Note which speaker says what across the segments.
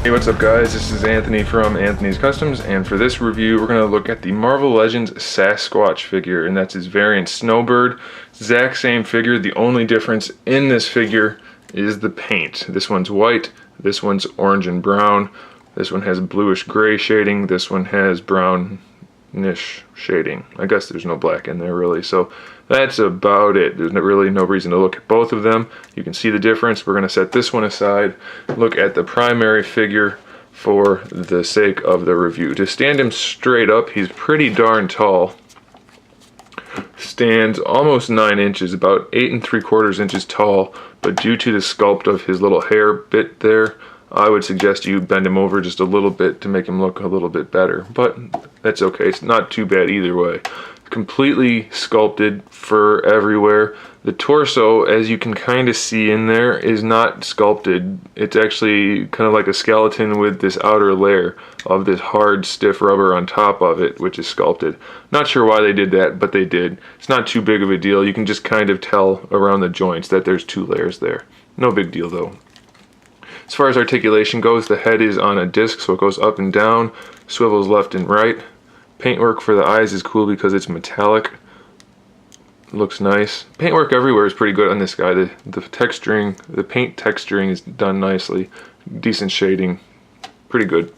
Speaker 1: Hey, what's up guys? This is Anthony from Anthony's Customs, and for this review we're going to look at the Marvel Legends Sasquatch figure, and that's his variant Snowbird. Exact same figure, the only difference in this figure is the paint. This one's white, this one's orange and brown, this one has bluish gray shading, this one has brownish shading. I guess there's no black in there really, so that's about it. There's really no reason to look at both of them. You can see the difference. We're going to set this one aside, look at the primary figure for the sake of the review. To stand him straight up, he's pretty darn tall. Stands almost 9 inches, about 8 3/4 inches tall, but due to the sculpt of his little hair bit there, I would suggest you bend him over just a little bit to make him look a little bit better, but that's okay. It's not too bad either way. Completely sculpted, fur everywhere. The torso, as you can kind of see in there, is not sculpted. It's actually kind of like a skeleton with this outer layer of this hard, stiff rubber on top of it, which is sculpted. Not sure why they did that, but they did. It's not too big of a deal. You can just kind of tell around the joints that there's 2 layers there. No big deal though. As far as articulation goes, the head is on a disc, so it goes up and down, swivels left and right. Paintwork for the eyes is cool because it's metallic. Looks nice. Paintwork everywhere is pretty good on this guy. The texturing, the paint texturing is done nicely. Decent shading. Pretty good.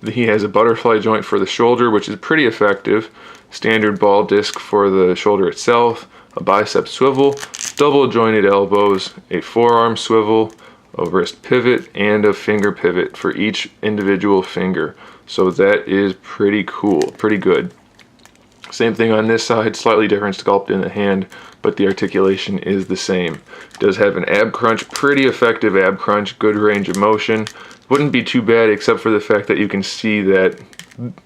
Speaker 1: He has a butterfly joint for the shoulder, which is pretty effective. Standard ball disc for the shoulder itself. A bicep swivel. Double jointed elbows. A forearm swivel. A wrist pivot. And a finger pivot for each individual finger. So that is pretty cool, pretty good. Same thing on this side, slightly different sculpt in the hand, but the articulation is the same. Does have an ab crunch, pretty effective ab crunch, good range of motion. Wouldn't be too bad except for the fact that you can see that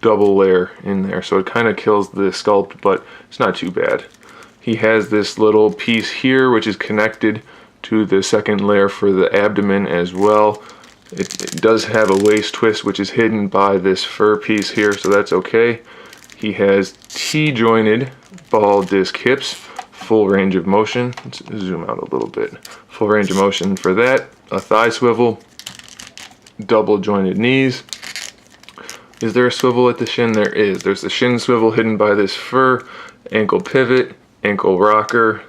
Speaker 1: double layer in there, so it kind of kills the sculpt, but it's not too bad. He has this little piece here which is connected to the second layer for the abdomen as well. It does have a waist twist which is hidden by this fur piece here, so that's okay. He has T-jointed ball disc hips, full range of motion. Let's zoom out a little bit. Full range of motion for that. A thigh swivel, double jointed knees. Is there a swivel at the shin? There is. There's the shin swivel hidden by this fur, ankle pivot, ankle rocker,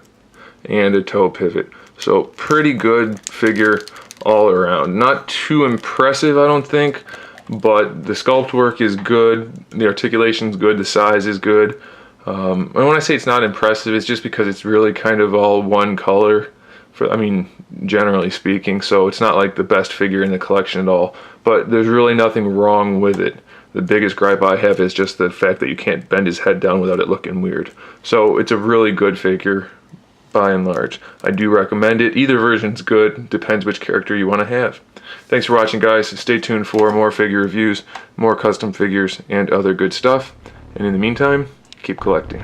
Speaker 1: and a toe pivot. So pretty good figure all around. Not too impressive, I don't think, but the sculpt work is good, the articulation is good, the size is good. And when I say it's not impressive, it's just because it's really kind of all one color, generally speaking, so it's not like the best figure in the collection at all, but there's really nothing wrong with it. The biggest gripe I have is just the fact that you can't bend his head down without it looking weird. So it's a really good figure. By and large, I do recommend it. Either version's good, depends which character you want to have. Thanks for watching guys. Stay tuned for more figure reviews, more custom figures, and other good stuff. And in the meantime, keep collecting.